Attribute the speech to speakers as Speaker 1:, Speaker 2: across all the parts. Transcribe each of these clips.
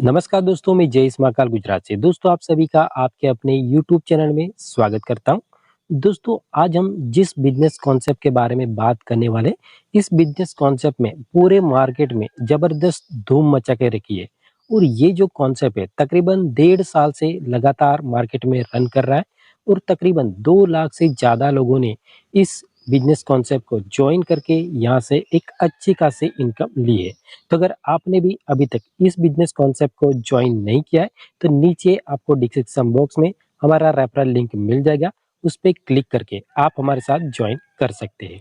Speaker 1: नमस्कार दोस्तों, मैं जय महाकाल गुजरात से। दोस्तों, आप सभी का आपके अपने यूट्यूब चैनल में स्वागत करता हूं। दोस्तों, आज हम जिस बिजनेस कॉन्सेप्ट के बारे में बात करने वाले, इस बिजनेस कॉन्सेप्ट में पूरे मार्केट में जबरदस्त धूम मचा के रखी है। और ये जो कॉन्सेप्ट है तकरीबन 1.5 साल से लगातार मार्केट में रन कर रहा है और तकरीबन 2 लाख से ज़्यादा लोगों ने इस बिजनेस कॉन्सेप्ट को ज्वाइन करके यहाँ से एक अच्छी खासी इनकम ली है। तो अगर आपने भी अभी तक इस बिजनेस कॉन्सेप्ट को ज्वाइन नहीं किया है, तो नीचे आपको डिस्क्रिप्शन बॉक्स में हमारा रेफरल लिंक मिल जाएगा। उस पे क्लिक करके आप हमारे साथ ज्वाइन कर सकते हैं।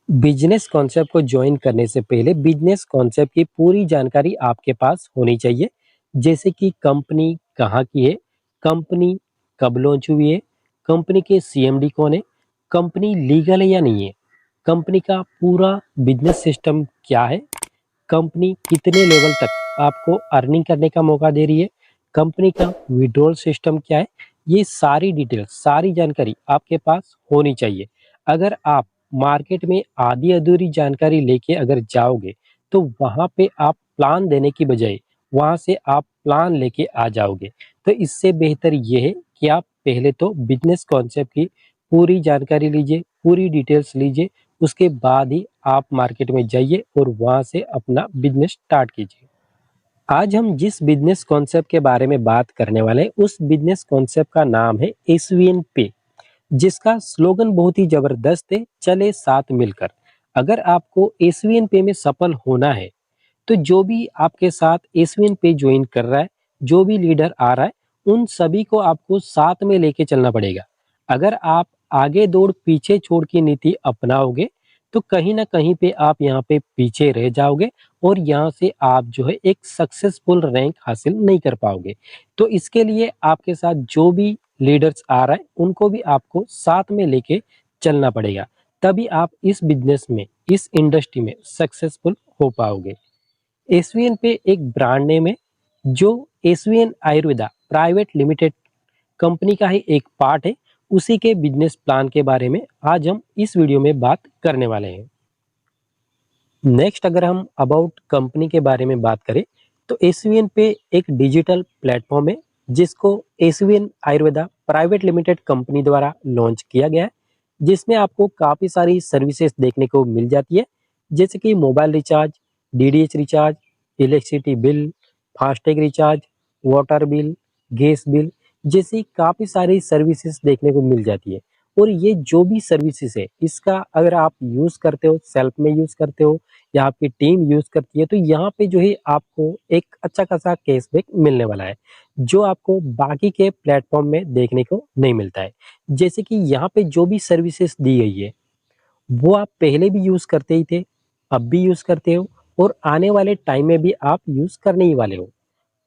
Speaker 1: बिजनेस कॉन्सेप्ट को ज्वाइन करने से पहले बिजनेस कॉन्सेप्ट की पूरी जानकारी आपके पास होनी चाहिए। जैसे कि कंपनी कहाँ की है, कंपनी कब लॉन्च हुई है, कंपनी के सीएमडी कौन है, कंपनी लीगल है या नहीं है, कंपनी का पूरा बिजनेस सिस्टम क्या है, कंपनी कितने लेवल तक आपको अर्निंग करने का मौका दे रही है, कंपनी का विड्रॉल सिस्टम क्या है, ये सारी डिटेल, सारी जानकारी आपके पास होनी चाहिए। अगर आप मार्केट में आधी अधूरी जानकारी लेके अगर जाओगे, तो वहाँ पे आप प्लान देने की बजाय वहाँ से आप प्लान लेके आ जाओगे। तो इससे बेहतर ये है कि आप पहले तो बिजनेस कॉन्सेप्ट की पूरी जानकारी लीजिए, पूरी डिटेल्स लीजिए, उसके बाद ही आप मार्केट में जाइए और वहाँ से अपना बिजनेस स्टार्ट कीजिए। आज हम जिस बिजनेस कॉन्सेप्ट के बारे में बात करने वाले हैं, उस बिजनेस कॉन्सेप्ट का नाम है एसवीएन पे, जिसका स्लोगन बहुत ही जबरदस्त है, चले साथ मिलकर। अगर आपको एसवीएन पे में सफल होना है, तो जो भी आपके साथ एसवीएन पे ज्वाइन कर रहा है, जो भी लीडर आ रहा है, उन सभी को आपको साथ में लेके चलना पड़ेगा। अगर आप आगे दौड़ पीछे छोड़ की नीति अपनाओगे, तो कहीं ना कहीं पे आप यहाँ पे पीछे रह जाओगे और यहाँ से आप जो है एक सक्सेसफुल रैंक हासिल नहीं कर पाओगे। तो इसके लिए आपके साथ जो भी लीडर्स आ रहा है, उनको भी आपको साथ में लेके चलना पड़ेगा। तभी आप इस बिजनेस में, इस इंडस्ट्री में सक्सेसफुल हो पाओगे। एसवीएन पे एक ब्रांड नेम है, जो SVN Ayurveda private limited company का ही एक पार्ट है। उसी के बिजनेस प्लान के बारे में आज हम इस वीडियो में बात करने वाले हैं। नेक्स्ट, अगर हम अबाउट कंपनी के बारे में बात करें, तो एसवीएन पे एक डिजिटल प्लेटफॉर्म है, जिसको SVN Ayurveda private limited company द्वारा लॉन्च किया गया है, जिसमें आपको काफ़ी सारी सर्विसेज देखने को मिल जाती है। जैसे कि mobile recharge, DDH recharge, electricity bill, FASTag recharge, water bill, gas bill जैसी काफ़ी सारी सर्विसेज देखने को मिल जाती है। और ये जो भी सर्विसेज है, इसका अगर आप यूज़ करते हो, सेल्फ में यूज़ करते हो या आपकी टीम यूज़ करती है, तो यहाँ पे जो है आपको एक अच्छा खासा कैशबैक मिलने वाला है, जो आपको बाकी के प्लेटफॉर्म में देखने को नहीं मिलता है। जैसे कि यहाँ पे जो भी सर्विसेज दी गई है, वो आप पहले भी यूज़ करते ही थे, अब भी यूज़ करते हो और आने वाले टाइम में भी आप यूज़ करने ही वाले हो।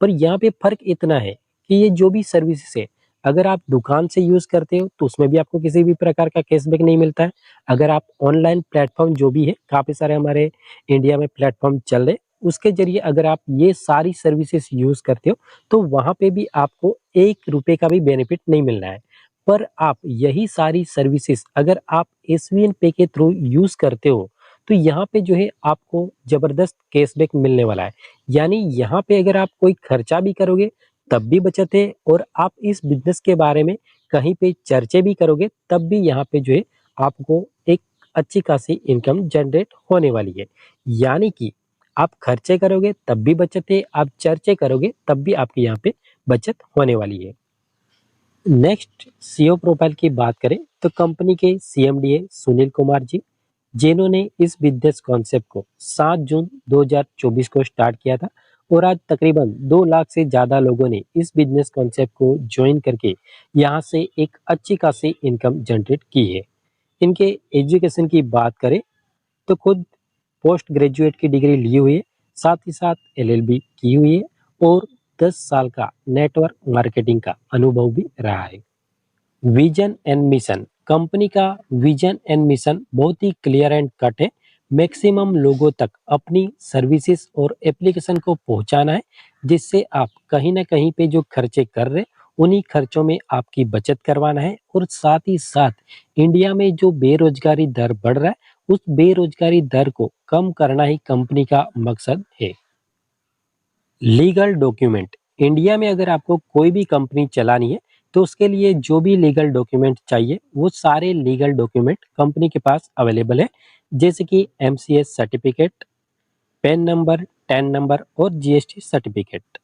Speaker 1: पर यहाँ पे फ़र्क इतना है कि ये जो भी सर्विसेज है, अगर आप दुकान से यूज़ करते हो, तो उसमें भी आपको किसी भी प्रकार का कैशबैक नहीं मिलता है। अगर आप ऑनलाइन प्लेटफ़ॉर्म जो भी है, काफ़ी सारे हमारे इंडिया में प्लेटफ़ॉर्म चल रहे हैं, उसके ज़रिए अगर आप ये सारी सर्विसेज यूज़ करते हो, तो वहाँ पे भी आपको ₹1 का भी बेनिफिट नहीं मिल रहा है। पर आप यही सारी सर्विसेज अगर आप एसवीएन पे के थ्रू यूज़ करते हो, तो यहाँ पे जो है आपको ज़बरदस्त कैशबैक मिलने वाला है। यानी यहाँ पे अगर आप कोई खर्चा भी करोगे, तब भी बचत है, और आप इस बिज़नेस के बारे में कहीं पे चर्चे भी करोगे, तब भी यहाँ पे जो है आपको एक अच्छी खासी इनकम जनरेट होने वाली है। यानी कि आप खर्चे करोगे तब भी बचत है, आप चर्चे करोगे तब भी आपकी यहाँ पे बचत होने वाली है। नेक्स्ट, सीईओ प्रोफाइल की बात करें, तो कंपनी के सीएमडी है सुनील कुमार जी, जिन्होंने इस बिजनेस कॉन्सेप्ट को 7 जून 2024 को स्टार्ट किया था। और आज तकरीबन 2 लाख से ज़्यादा लोगों ने इस बिजनेस कॉन्सेप्ट को ज्वाइन करके यहाँ से एक अच्छी खासी इनकम जनरेट की है। इनके एजुकेशन की बात करें, तो खुद पोस्ट ग्रेजुएट की डिग्री ली हुई है, साथ ही साथ एलएलबी की हुई है और 10 साल का नेटवर्क मार्केटिंग का अनुभव भी रहा है। विजन एंड मिशन, कंपनी का विजन एंड मिशन बहुत ही क्लियर एंड कट है। मैक्सिमम लोगों तक अपनी सर्विसेज और एप्लीकेशन को पहुंचाना है, जिससे आप कहीं ना कहीं पे जो खर्चे कर रहे, उन्हीं खर्चों में आपकी बचत करवाना है। और साथ ही साथ इंडिया में जो बेरोजगारी दर बढ़ रहा है, उस बेरोजगारी दर को कम करना ही कंपनी का मकसद है। Legal document. इंडिया में अगर आपको कोई भी कंपनी चलानी है तो उसके लिए जो भी लीगल डॉक्यूमेंट चाहिए वो सारे लीगल डॉक्यूमेंट कंपनी के पास अवेलेबल है, जैसे कि MCS certificate, PAN number, TAN number और GST certificate.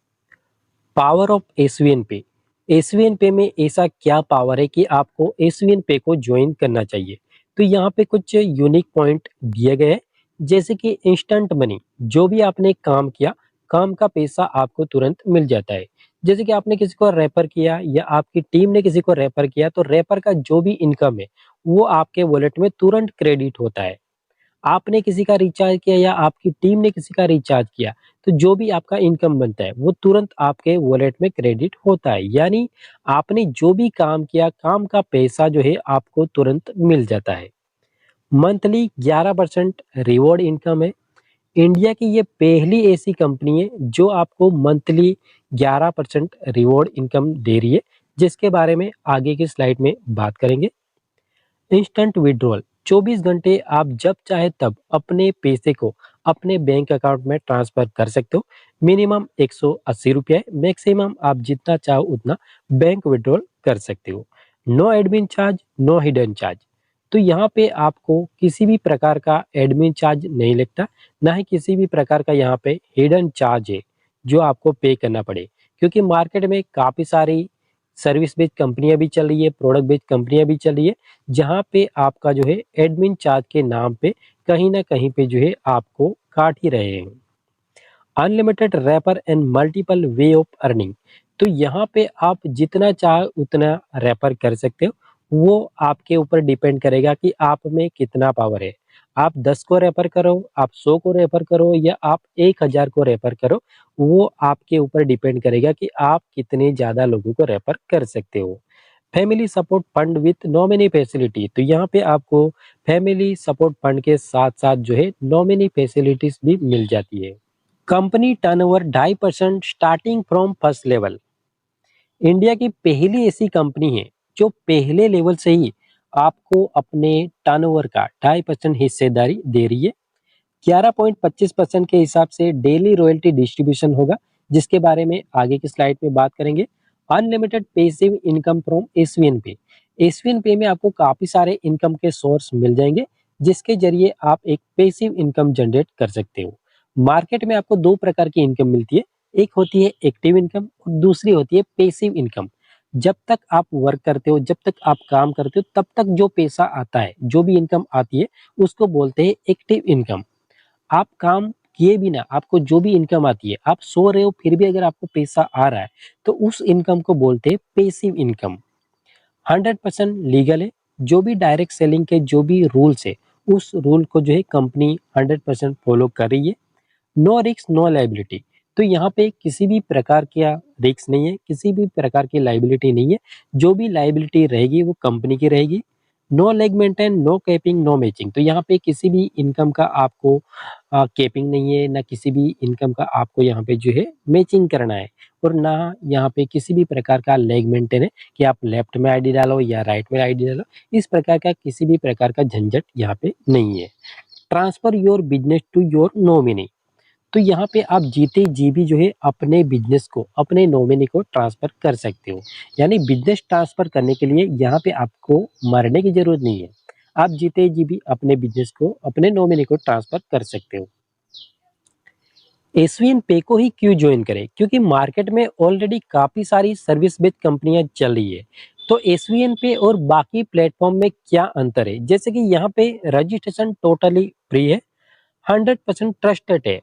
Speaker 1: Power of SVN पे। एसवीएन पे में ऐसा क्या पावर है कि आपको एसवीएन पे को ज्वाइन करना चाहिए? तो यहाँ पे कुछ यूनिक पॉइंट दिए गए हैं, जैसे कि इंस्टेंट मनी। जो भी आपने काम किया, काम का पैसा आपको तुरंत मिल जाता है। जैसे कि आपने किसी को रेफर किया या आपकी टीम ने किसी को रेफर किया, तो रेफर का जो भी इनकम है वो आपके वॉलेट में तुरंत क्रेडिट होता है। आपने किसी का रिचार्ज किया या आपकी टीम ने किसी का रिचार्ज किया, तो जो भी आपका इनकम बनता है वो तुरंत आपके वॉलेट में क्रेडिट होता है। यानी आपने जो भी काम किया, काम का पैसा जो है आपको तुरंत मिल जाता है। मंथली 11% रिवॉर्ड इनकम है। इंडिया की ये पहली ऐसी कंपनी है जो आपको मंथली 11% रिवॉर्ड इनकम दे रही है, जिसके बारे में आगे की स्लाइड में बात करेंगे। Instant withdrawal. 24 घंटे आप जब चाहे तब अपने पैसे को अपने बैंक अकाउंट में ट्रांसफर कर सकते हो। मिनिमम 180 रुपया है, मैक्सिमम आप जितना चाहो उतना बैंक विड्रॉल कर सकते हो। No admin charge, no hidden charge. तो यहाँ पे आपको किसी भी प्रकार का एडमिन चार्ज नहीं लगता, ना ही किसी भी प्रकार का यहाँ पे हिडन चार्ज है जो आपको पे करना पड़े। क्योंकि मार्केट में काफ़ी सारी सर्विस बेस्ड कंपनियां भी चल रही है, प्रोडक्ट बेस्ड कंपनियां भी चल रही है, जहां पे आपका जो है एडमिन चार्ज के नाम पे कहीं ना कहीं पे जो है आपको काट ही रहे हैं। Unlimited refer and multiple way of earning. तो यहाँ पे आप जितना चाहे उतना रेफर कर सकते हो। वो आपके ऊपर डिपेंड करेगा कि आप में कितना पावर है। आप 10 को रेफर करो, आप 100 को रेफर करो या आप 1000 को रेफर करो, वो आपके ऊपर डिपेंड करेगा कि आप कितने ज़्यादा लोगों को रेफर कर सकते हो। Family support fund with nominee facility. तो यहाँ पे आपको फैमिली सपोर्ट फंड के साथ साथ जो है नॉमिनी फैसिलिटीज भी मिल जाती है। Company turnover 2.5% starting from first level. India की पहली ऐसी कंपनी है जो पहले लेवल से ही आपको अपने टर्नओवर का 2.5% हिस्सेदारी दे रही है। 11.25% के हिसाब से डेली रॉयल्टी डिस्ट्रीब्यूशन होगा, जिसके बारे में आगे की स्लाइड में बात करेंगे। Unlimited passive income from SVN पे। एसवीएन पे में आपको काफी सारे इनकम के सोर्स मिल जाएंगे, जिसके जरिए आप एक पैसिव इनकम जनरेट कर सकते हो। मार्केट में आपको दो प्रकार की इनकम मिलती है, एक होती है एक्टिव इनकम और दूसरी होती है पैसिव इनकम। जब तक आप वर्क करते हो, जब तक आप काम करते हो, तब तक जो पैसा आता है, जो भी इनकम आती है, उसको बोलते हैं एक्टिव इनकम। आप काम किए बिना आपको जो भी इनकम आती है, आप सो रहे हो फिर भी अगर आपको पैसा आ रहा है, तो उस इनकम को बोलते हैं पैसिव इनकम। 100% लीगल है। जो भी डायरेक्ट सेलिंग के जो भी रूल्स है, उस रूल को जो है कंपनी 100% फॉलो कर रही है। No risk no liability. तो यहाँ पे किसी भी प्रकार का रिस्क नहीं है, किसी भी प्रकार की लाइबिलिटी नहीं है। जो भी लाइबिलिटी रहेगी वो कंपनी की रहेगी। No leg maintain, no capping, no matching. तो यहाँ पे किसी भी इनकम का आपको कैपिंग नहीं है, ना किसी भी इनकम का आपको यहाँ पे जो है मैचिंग करना है, और ना यहाँ पे किसी भी प्रकार का लेग मेंटेन है कि आप लेफ्ट में आईडी डालो या राइट में आईडी डालो। इस प्रकार का किसी भी प्रकार का झंझट यहाँ पे नहीं है। Transfer your business to your nominee. तो यहाँ पे आप जीते जी भी जो है अपने बिजनेस को, अपने नॉमिनी को ट्रांसफर कर सकते हो। यानी बिजनेस ट्रांसफर करने के लिए यहाँ पे आपको मरने की जरूरत नहीं है। आप जीते जी भी अपने बिजनेस को, अपने नॉमिनी को ट्रांसफर कर सकते हो। एसवीएन पे को ही क्यों ज्वाइन करें? क्योंकि मार्केट में ऑलरेडी काफी सारी सर्विस बेस्ड कंपनियां चल रही है। तो एसवीएन पे और बाकी प्लेटफॉर्म में क्या अंतर है? जैसे कि यहाँ पे रजिस्ट्रेशन टोटली फ्री है, 100% ट्रस्टेड है।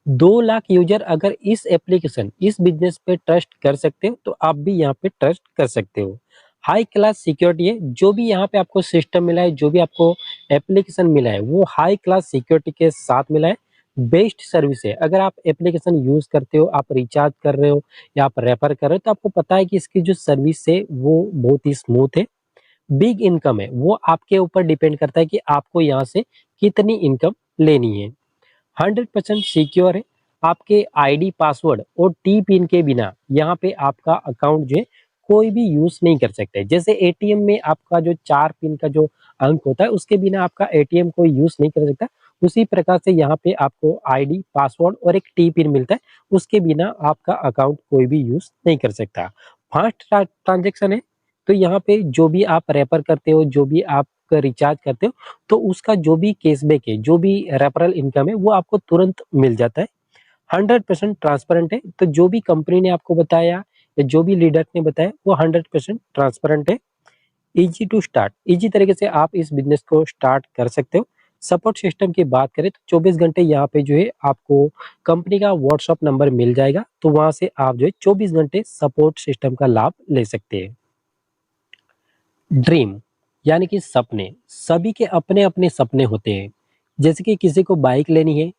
Speaker 1: 2 लाख यूजर अगर इस एप्लीकेशन, इस बिजनेस पे ट्रस्ट कर सकते हो, तो आप भी यहाँ पे ट्रस्ट कर सकते हो। हाई क्लास सिक्योरिटी है। जो भी यहाँ पे आपको सिस्टम मिला है, जो भी आपको एप्लीकेशन मिला है, वो हाई क्लास सिक्योरिटी के साथ मिला है। बेस्ट सर्विस है। अगर आप एप्लीकेशन यूज करते हो, आप रिचार्ज कर रहे हो या आप रेफर कर रहे हो, तो आपको पता है कि इसकी जो सर्विस है वो बहुत ही स्मूथ है। बिग इनकम है, वो आपके ऊपर डिपेंड करता है कि आपको यहाँ से कितनी इनकम लेनी है। 100% सिक्योर है। आपके आईडी, पासवर्ड और टी पिन के बिना यहाँ पे आपका अकाउंट जो है कोई भी यूज नहीं कर सकते। जैसे एटीएम में आपका जो 4 पिन का जो अंक होता है, उसके बिना आपका एटीएम कोई यूज नहीं कर सकता। उसी प्रकार से यहाँ पे आपको आईडी, पासवर्ड और एक टी पिन मिलता है। उसके बिना आपका अकाउंट कोई भी यूज़ नहीं कर सकता। फास्ट ट्रांज़ैक्शन है, तो यहाँ पे जो भी आप रेफर करते हो, जो भी आप रिचार्ज करते हो, तो उसका जो भी कैशबैक है, जो भी रेफरल इनकम है, वो आपको तुरंत मिल जाता है। 100% ट्रांसपेरेंट है, तो जो भी कंपनी ने आपको बताया या जो भी लीडर ने बताया, वो 100% ट्रांसपेरेंट है। ईज़ी टू स्टार्ट, ईज़ी तरीके से आप इस बिज़नेस को स्टार्ट कर सकते हो। सपोर्ट सिस्टम की बात करें तो 24 घंटे यहाँ पे जो है आपको कंपनी का व्हाट्सएप नंबर मिल जाएगा, तो वहाँ से आप जो है 24 घंटे सपोर्ट सिस्टम का लाभ ले सकते हैं। ड्रीम यानी कि सपने, सभी के अपने-अपने सपने होते हैं। जैसे कि किसी को बाइक लेनी है,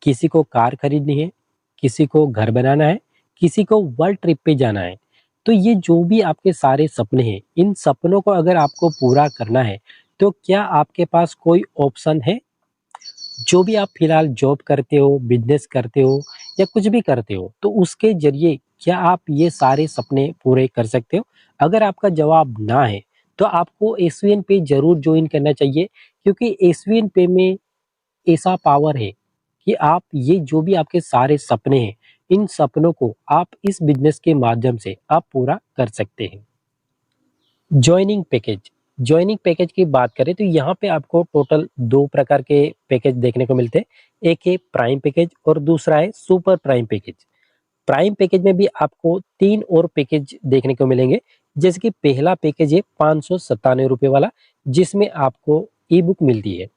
Speaker 1: किसी को कार खरीदनी है, किसी को घर बनाना है, किसी को वर्ल्ड ट्रिप पे जाना है। तो ये जो भी आपके सारे सपने हैं, इन सपनों को अगर आपको पूरा करना है, तो क्या आपके पास कोई ऑप्शन है? जो भी आप फिलहाल जॉब करते हो, बिज़नेस करते हो या कुछ भी करते हो, तो उसके ज़रिए क्या आप ये सारे सपने पूरे कर सकते हो? अगर आपका जवाब ना है, तो आपको एसवीएन पे ज़रूर जॉइन करना चाहिए, क्योंकि एसवीएन पे में ऐसा पावर है कि आप ये जो भी आपके सारे सपने हैं, इन सपनों को आप इस बिज़नेस के माध्यम से आप पूरा कर सकते हैं। जॉइनिंग पैकेज, जॉइनिंग पैकेज की बात करें तो यहाँ पे आपको टोटल 2 प्रकार के पैकेज देखने को मिलते हैं। एक है प्राइम पैकेज और दूसरा है super prime package. Prime package में भी आपको 3 और पैकेज देखने को मिलेंगे। जैसे कि पहला पैकेज है ₹597 वाला, जिसमें आपको ई-बुक मिलती है।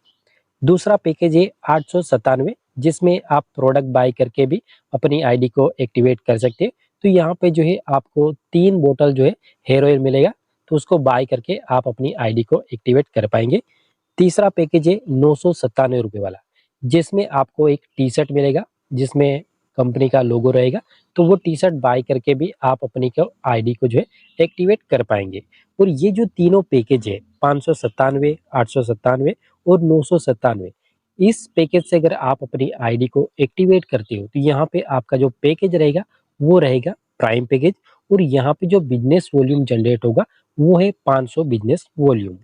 Speaker 1: दूसरा पैकेज है 897, जिसमें आप प्रोडक्ट बाय करके भी अपनी आईडी को एक्टिवेट कर सकते हैं। तो यहाँ पे जो है आपको 3 बोतल जो है हेयर ऑयल मिलेगा, तो उसको बाय करके आप अपनी आईडी को एक्टिवेट कर पाएँगे। तीसरा पैकेज है ₹997 वाला, जिसमें आपको एक टी-शर्ट मिलेगा, जिसमें कंपनी का लोगो रहेगा, तो वो टी-शर्ट बाय करके भी आप अपनी को आईडी को जो है एक्टिवेट कर पाएँगे। और ये जो तीनों पैकेज है 597, 897 और 997, इस पैकेज से अगर आप अपनी आईडी को एक्टिवेट करते हो, तो यहाँ पे आपका जो पैकेज रहेगा, वो रहेगा प्राइम पैकेज, और यहाँ पे जो बिज़नेस वॉल्यूम जनरेट होगा, वो है 500 बिज़नेस वॉल्यूम।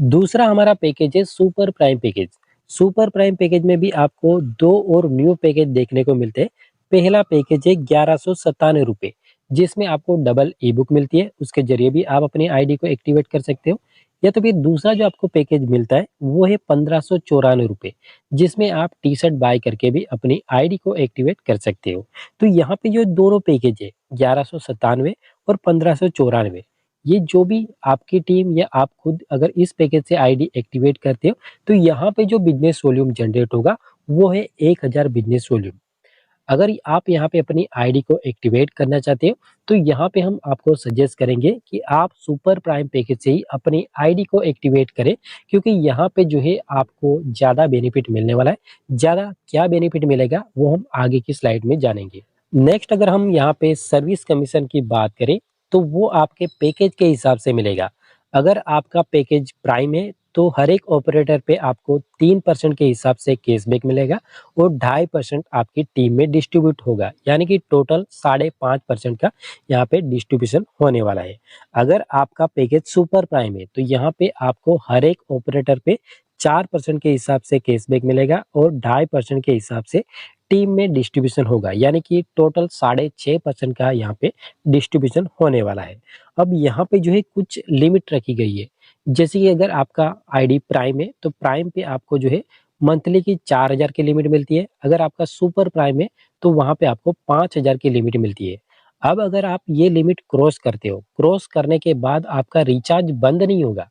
Speaker 1: दूसरा हमारा पैकेज है super prime package. Super prime package में भी आपको 2 और न्यू पैकेज देखने को मिलते हैं। पहला पैकेज है ₹1197, जिसमें आपको डबल ई-बुक मिलती है, उसके ज़रिए भी आप अपनी आईडी को एक्टिवेट कर सकते हो। या तो फिर दूसरा जो आपको पैकेज मिलता है, वो है ₹1594, जिसमें आप टी-शर्ट बाय करके भी अपनी आईडी को एक्टिवेट कर सकते हो। तो यहाँ पे जो दोनों पैकेज है, 1197 और 1594, ये जो भी आपकी टीम या आप खुद अगर इस पैकेज से आईडी एक्टिवेट करते हो, तो यहाँ पे जो बिज़नेस वॉल्यूम जनरेट होगा, वो है 1000 बिज़नेस वॉल्यूम। अगर आप यहाँ पे अपनी आईडी को एक्टिवेट करना चाहते हो, तो यहाँ पे हम आपको सजेस्ट करेंगे कि आप सुपर प्राइम पैकेज से ही अपनी आईडी को एक्टिवेट करें, क्योंकि यहाँ पे जो है आपको ज़्यादा बेनिफिट मिलने वाला है। ज़्यादा क्या बेनिफिट मिलेगा, वो हम आगे की स्लाइड में जानेंगे। नेक्स्ट अगर हम यहाँ पे सर्विस कमीशन की बात करें, तो वो आपके पैकेज के हिसाब से मिलेगा। अगर आपका पैकेज प्राइम है, तो हर एक ऑपरेटर पे आपको 3% के हिसाब से कैशबैक मिलेगा और 2.5% आपकी टीम में डिस्ट्रीब्यूट होगा, यानी कि टोटल 5.5% का यहाँ पे डिस्ट्रीब्यूशन होने वाला है। अगर आपका पैकेज सुपर प्राइम है, तो यहाँ पे आपको हर एक ऑपरेटर पे 4% के हिसाब से कैशबैक मिलेगा और 2.5% के हिसाब से टीम में डिस्ट्रीब्यूशन होगा, यानी कि टोटल 6.5% का यहाँ पे डिस्ट्रीब्यूशन होने वाला है। अब यहाँ पे जो है कुछ लिमिट रखी गई है। जैसे कि अगर आपका आईडी प्राइम है, तो प्राइम पे आपको जो है मंथली की 4000 की लिमिट मिलती है। अगर आपका सुपर प्राइम है, तो वहाँ पे आपको 5000 की लिमिट मिलती है। अब अगर आप ये लिमिट क्रॉस करते हो, क्रॉस करने के बाद आपका रिचार्ज बंद नहीं होगा।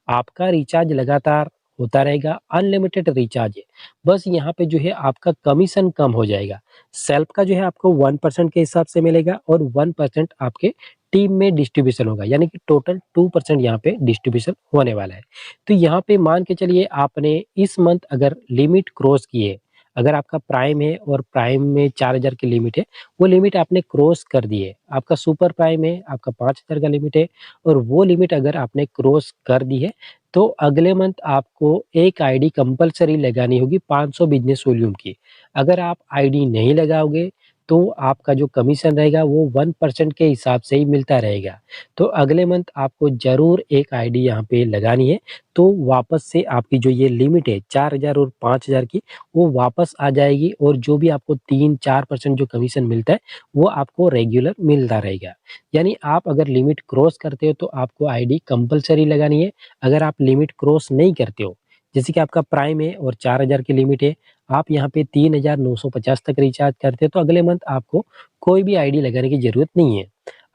Speaker 1: आपका रिचार्ज लगातार होता रहेगा, अनलिमिटेड रिचार्ज है। बस यहाँ पे जो है आपका कमीशन कम हो जाएगा। सेल्फ का जो है आपको 1% के हिसाब से मिलेगा और 1% आपके टीम में डिस्ट्रीब्यूशन होगा, यानी कि टोटल 2% यहाँ पे डिस्ट्रीब्यूशन होने वाला है। तो यहाँ पे मान के चलिए आपने इस मंथ अगर लिमिट क्रॉस की है, अगर आपका प्राइम है और प्राइम में 4000 की लिमिट है, वो लिमिट आपने क्रॉस कर दी है। आपका सुपर प्राइम है, आपका 5000 का लिमिट है और वो लिमिट अगर आपने क्रॉस कर दी है, तो अगले मंथ आपको एक आईडी कंपल्सरी लगानी होगी 500 बिज़नेस वॉल्यूम की। अगर आप आईडी नहीं लगाओगे, तो आपका जो कमीशन रहेगा वो 1% के हिसाब से ही मिलता रहेगा। तो अगले मंथ आपको ज़रूर एक आईडी यहाँ पे लगानी है, तो वापस से आपकी जो ये लिमिट है 4000 और 5000 की, वो वापस आ जाएगी और जो भी आपको 3-4% जो कमीशन मिलता है, वो आपको रेगुलर मिलता रहेगा। यानी आप अगर लिमिट क्रॉस करते हो तो आपको आईडी कंपल्सरी लगानी है। अगर आप लिमिट क्रॉस नहीं करते हो, जैसे कि आपका प्राइम है और 4000 की लिमिट है, आप यहाँ पे 3950 तक रिचार्ज करते हो तो अगले मंथ आपको कोई भी आईडी लगाने की ज़रूरत नहीं है।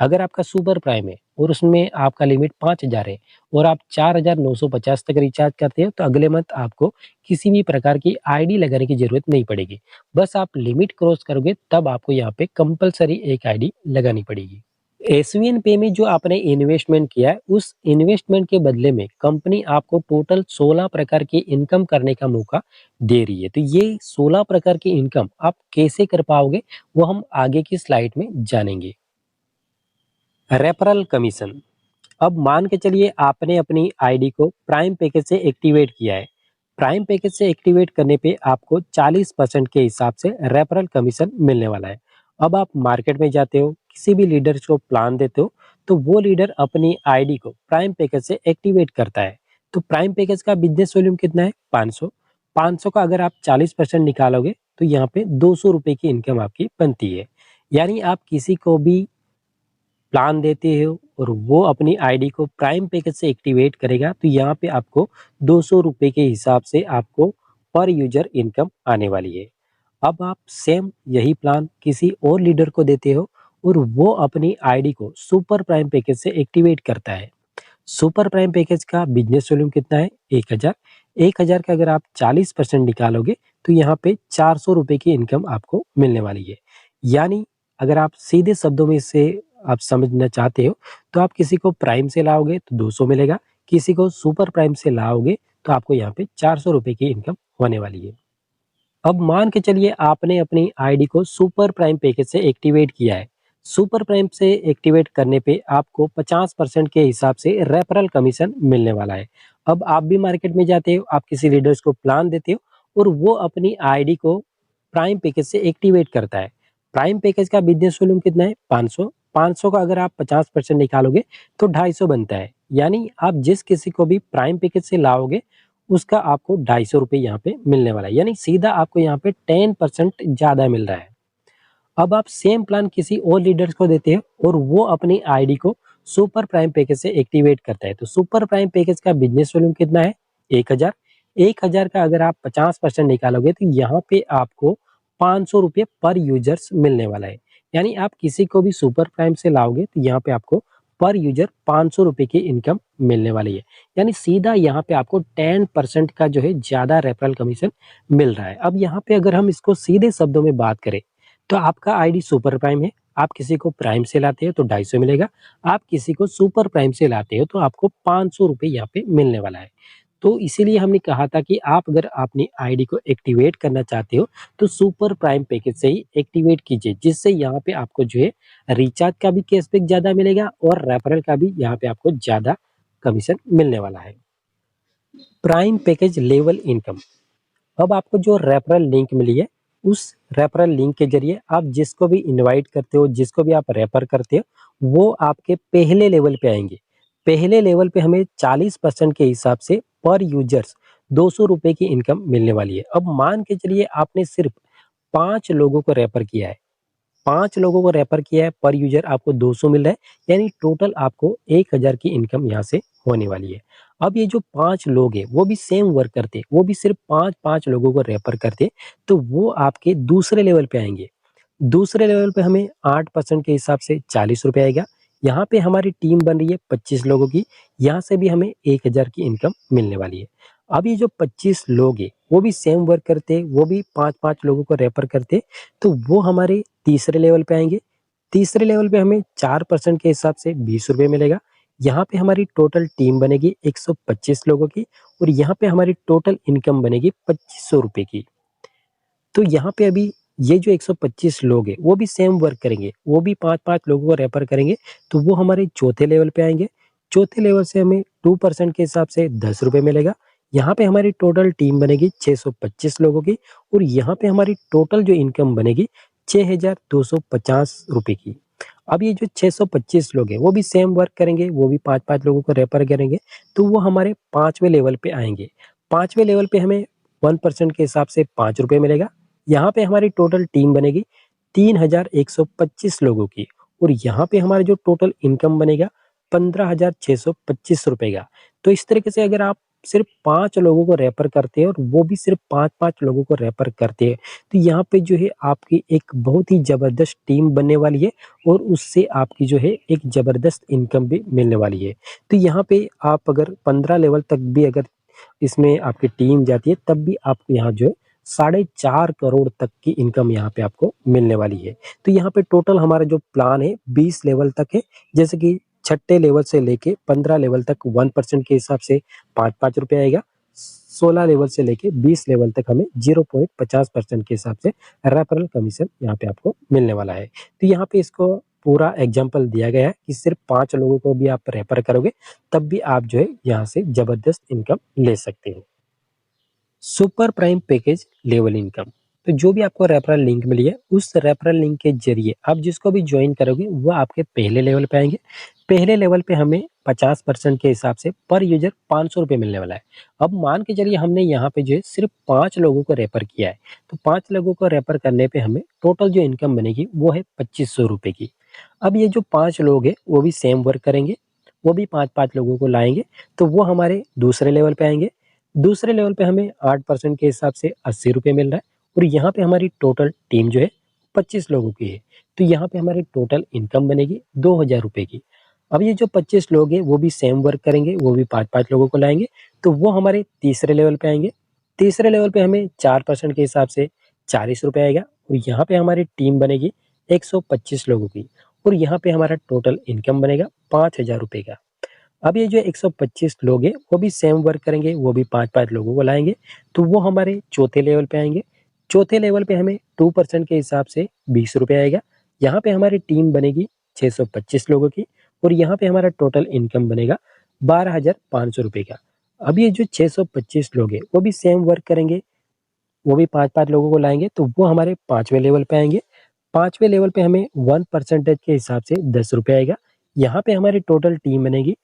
Speaker 1: अगर आपका सुपर प्राइम है और उसमें आपका लिमिट 5000 है और आप 4950 तक रिचार्ज करते हो तो अगले मंथ आपको किसी भी प्रकार की आईडी लगाने की ज़रूरत नहीं पड़ेगी। बस आप लिमिट क्रॉस करोगे तब आपको यहाँ पे कंपल्सरी एक आईडी लगानी पड़ेगी। एसवीएन पे में जो आपने इन्वेस्टमेंट किया है, उस इन्वेस्टमेंट के बदले में कंपनी आपको टोटल 16 प्रकार की इनकम करने का मौका दे रही है। तो ये 16 प्रकार की इनकम आप कैसे कर पाओगे, वो हम आगे की स्लाइड में जानेंगे। Referral commission. अब मान के चलिए आपने अपनी आईडी को प्राइम पैकेज से एक्टिवेट किया है। प्राइम पैकेज से एक्टिवेट करने पे आपको 40% के हिसाब से रेफरल कमीशन मिलने वाला है। अब आप मार्केट में जाते हो, किसी भी लीडर को प्लान देते हो, तो वो लीडर अपनी आईडी को प्राइम पैकेज से एक्टिवेट करता है। तो प्राइम पैकेज का बिजनेस वॉल्यूम कितना है? 500। 500 का अगर आप 40% निकालोगे तो यहाँ पे 200 रुपए की इनकम आपकी बनती है। यानी आप किसी को भी प्लान देते हो और वो अपनी आईडी को प्राइम पैकेज से एक्टिवेट करेगा तो यहाँ पे आपको 200 रुपए के हिसाब से आपको पर यूजर इनकम आने वाली है। अब आप सेम यही प्लान किसी और लीडर को देते हो और वो अपनी आईडी को सुपर प्राइम पैकेज से एक्टिवेट करता है। सुपर प्राइम पैकेज का बिजनेस वॉल्यूम कितना है? 1000। 1000 का अगर आप 40% निकालोगे तो यहाँ पे 400 रुपए की इनकम आपको मिलने वाली है। यानी अगर आप सीधे शब्दों में इसे आप समझना चाहते हो तो आप किसी को प्राइम से लाओगे तो 200 मिलेगा, किसी को सुपर प्राइम से लाओगे तो आपको यहाँ पे 400 रुपए की इनकम होने वाली है। अब मान के चलिए आपने अपनी आईडी को सुपर प्राइम पैकेज से एक्टिवेट किया है। सुपर प्राइम से एक्टिवेट करने पे आपको 50% के हिसाब से रेफरल कमीशन मिलने वाला है। अब आप भी मार्केट में जाते हो, आप किसी लीडर्स को प्लान देते हो और वो अपनी आईडी को प्राइम पैकेज से एक्टिवेट करता है। प्राइम पैकेज का बिजनेस वॉल्यूम कितना है? 500। 500 का अगर आप 50% निकालोगे तो 250 बनता है। यानी आप जिस किसी को भी प्राइम पैकेज से लाओगे उसका आपको 250 रुपए यहाँ पे मिलने वाला है। यानी सीधा आपको यहाँ पे 10% ज़्यादा मिल रहा है। अब आप सेम प्लान किसी और लीडर्स को देते हैं और वो अपनी आईडी को सुपर प्राइम पैकेज से एक्टिवेट करता है। तो सुपर प्राइम पैकेज का बिजनेस वॉल्यूम कितना है? 1000। 1000 का अगर आप 50% निकालोगे तो यहाँ पे आपको 500 रुपये पर यूजर्स मिलने वाला है। यानी आप किसी को भी सुपर प्राइम से लाओगे तो यहाँ पे आपको पर यूजर 500 रुपये की इनकम मिलने वाली है। यानी सीधा यहाँ पे आपको 10% का जो है ज़्यादा रेफरल कमीशन मिल रहा है। अब यहाँ पे अगर हम इसको सीधे शब्दों में बात करें तो आपका आईडी सुपर प्राइम है, आप किसी को प्राइम से लाते हो तो 250 मिलेगा, आप किसी को सुपर प्राइम से लाते हो तो आपको 500 रुपए यहाँ पे मिलने वाला है। तो इसीलिए हमने कहा था कि आप अगर अपनी आईडी को एक्टिवेट करना चाहते हो तो सुपर प्राइम पैकेज से ही एक्टिवेट कीजिए, जिससे यहाँ पे आपको जो है रिचार्ज का भी कैशबैक ज़्यादा मिलेगा और रेफरल का भी यहाँ पे आपको ज़्यादा कमीशन मिलने वाला है। Prime package level income. अब आपको जो रेफरल लिंक मिली है, उस रेफरल लिंक के जरिए आप जिसको भी इनवाइट करते हो, जिसको भी आप रेफर करते हो, वो आपके पहले लेवल पे आएँगे। पहले लेवल पे हमें 40% के हिसाब से पर यूजर्स 200 रुपए की इनकम मिलने वाली है। अब मान के चलिए आपने सिर्फ 5 लोगों को रेफर किया है। 5 लोगों को रेफर किया है, पर यूज़र आपको 200 मिल रहा है, यानी टोटल आपको 1000 की इनकम यहाँ से होने वाली है। अब ये जो 5 लोग हैं, वो भी सेम वर्क करते, वो भी सिर्फ 5-5 लोगों को रेफर करते, तो वो आपके दूसरे लेवल पे आएँगे। दूसरे लेवल पे हमें 8% के हिसाब से 40 रुपए आएगा। यहाँ पे हमारी टीम बन रही है 25 लोगों की, यहाँ से भी हमें 1000 की इनकम मिलने वाली है। अब ये जो 25 लोग हैं, वो भी सेम वर्क करते, वो भी 5-5 लोगों को रेफर करते, तो वो हमारे तीसरे लेवल पे आएँगे। तीसरे लेवल पे हमें 4% के हिसाब से 20 रुपए मिलेगा। यहाँ पे हमारी टोटल टीम बनेगी 125 लोगों की और यहाँ पे हमारी टोटल इनकम बनेगी 2500 रुपए की। तो यहाँ पे अभी ये जो 125 लोग हैं, वो भी सेम वर्क करेंगे, वो भी 5-5 लोगों को रेफर करेंगे, तो वो हमारे चौथे लेवल पे आएँगे। चौथे लेवल से हमें 2% के हिसाब से 10 रुपए मिलेगा। यहाँ पे हमारी टोटल टीम बनेगी 625 लोगों की और यहाँ पे हमारी टोटल जो इनकम बनेगी ₹6,250 की। अब ये जो 625 लोग हैं वो भी सेम वर्क करेंगे, वो भी 5-5 लोगों को रेफर करेंगे, तो वो हमारे 5वें लेवल पे आएँगे। 5वें लेवल पे हमें 1% के हिसाब से ₹5 मिलेगा। यहाँ पे हमारी टोटल टीम बनेगी 3,125 लोगों की और यहाँ पे हमारा जो टोटल इनकम बनेगा ₹15,625 का। तो इस तरीके से अगर आप सिर्फ़ 5 लोगों को रेफर करते हैं और वो भी सिर्फ़ 5-5 लोगों को रेफर करते हैं, तो यहाँ पे जो है आपकी एक बहुत ही ज़बरदस्त टीम बनने वाली है और उससे आपकी जो है एक ज़बरदस्त इनकम भी मिलने वाली है। तो यहाँ पे आप अगर 15 लेवल तक भी अगर इसमें आपकी टीम जाती है, तब भी आपको यहाँ जो है साढ़े 4 करोड़ तक की इनकम यहाँ पे आपको मिलने वाली है। तो यहाँ पे टोटल हमारा जो प्लान है 20 लेवल तक है, जैसे कि छठे लेवल से लेके 15 लेवल तक 1% के हिसाब से ₹5-5 आएगा। 16 लेवल से लेके 20 लेवल तक हमें 0.50% के हिसाब से रेफरल कमीशन यहाँ पे आपको मिलने वाला है। तो यहाँ पे इसको पूरा एग्ज़ाम्पल दिया गया है कि सिर्फ़ 5 लोगों को भी आप रेफर करोगे, तब भी आप जो है यहाँ से ज़बरदस्त इनकम ले सकते हो। Super prime package level income, तो जो भी आपको रेफरल लिंक मिली है उस रेफरल लिंक के जरिए आप जिसको भी ज्वाइन करोगे वो आपके पहले लेवल पे आएंगे। पहले लेवल पे हमें 50% के हिसाब से पर यूजर ₹500 मिलने वाला है। अब मान के चलिए हमने यहाँ पे जो है सिर्फ 5 लोगों को रेफर किया है, तो 5 लोगों को रेफर करने पे हमें टोटल जो इनकम बनेगी वो है ₹2500 की। अब ये जो 5 लोग हैं वो भी सेम वर्क करेंगे, वो भी 5-5 लोगों को लाएंगे, तो वो हमारे दूसरे लेवल पे आएंगे। दूसरे लेवल पे हमें 8% के हिसाब से ₹80 मिल रहा है और यहाँ पे हमारी टोटल टीम जो है 25 लोगों की है। तो यहाँ पे हमारी टोटल इनकम बनेगी ₹2000 की। अब ये जो 25 लोग हैं वो भी सेम वर्क करेंगे, वो भी 5-5 लोगों को लाएँगे, तो वो हमारे तीसरे लेवल पे आएँगे। तीसरे लेवल पे हमें 4% के हिसाब से ₹40 आएगा और यहाँ पे हमारी टीम बनेगी 125 लोगों की और यहाँ पे हमारा टोटल इनकम बनेगा ₹5000 का। अब ये जो 125 लोग हैं, वो भी सेम वर्क करेंगे, वो भी 5-5 लोगों को लाएँगे, तो वो हमारे चौथे लेवल पे आएँगे। चौथे लेवल पे हमें 2% के हिसाब से ₹20 आएगा। यहाँ पे हमारी टीम बनेगी 625 लोगों की और यहाँ पे हमारा टोटल इनकम बनेगा ₹12,500 का। अब ये जो 625 लोग हैं, वो भी सेम वर्क करेंगे, वो भी 5-5 लोगों को लाएँगे, तो वो हमारे 5वें लेवल पे आएँगे। 5वें लेवल पे हमें 1% के हिसाब से ₹10 आएगा। यहाँ पे हमारी टोटल टीम बनेगी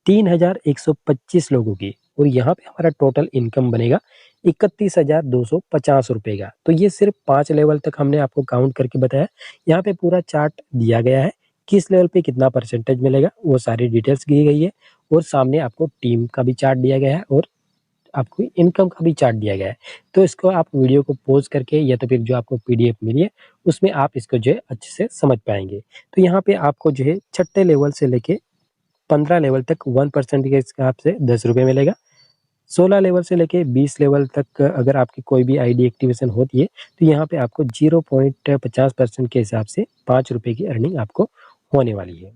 Speaker 1: 3,125 लोगों की और यहाँ पे हमारा टोटल इनकम बनेगा ₹31,250 का। तो ये सिर्फ़ 5 लेवल तक हमने आपको काउंट करके बताया। यहाँ पे पूरा चार्ट दिया गया है, किस लेवल पे कितना परसेंटेज मिलेगा, वो सारी डिटेल्स दी गई है और सामने आपको टीम का भी चार्ट दिया गया है और आपको इनकम का भी चार्ट दिया गया है। तो इसको आप वीडियो को पॉज़ करके या तो फिर जो आपको पीडीएफ मिली है, उसमें आप इसको जो है अच्छे से समझ पाएँगे। तो यहाँ पे आपको जो है छठे लेवल से लेके 15 लेवल तक 1% के हिसाब से ₹10 मिलेगा। 16 लेवल से लेके 20 लेवल तक अगर आपकी कोई भी आईडी एक्टिवेशन होती है, तो यहाँ पे आपको 0.50% के हिसाब से ₹5 की अर्निंग आपको होने वाली है।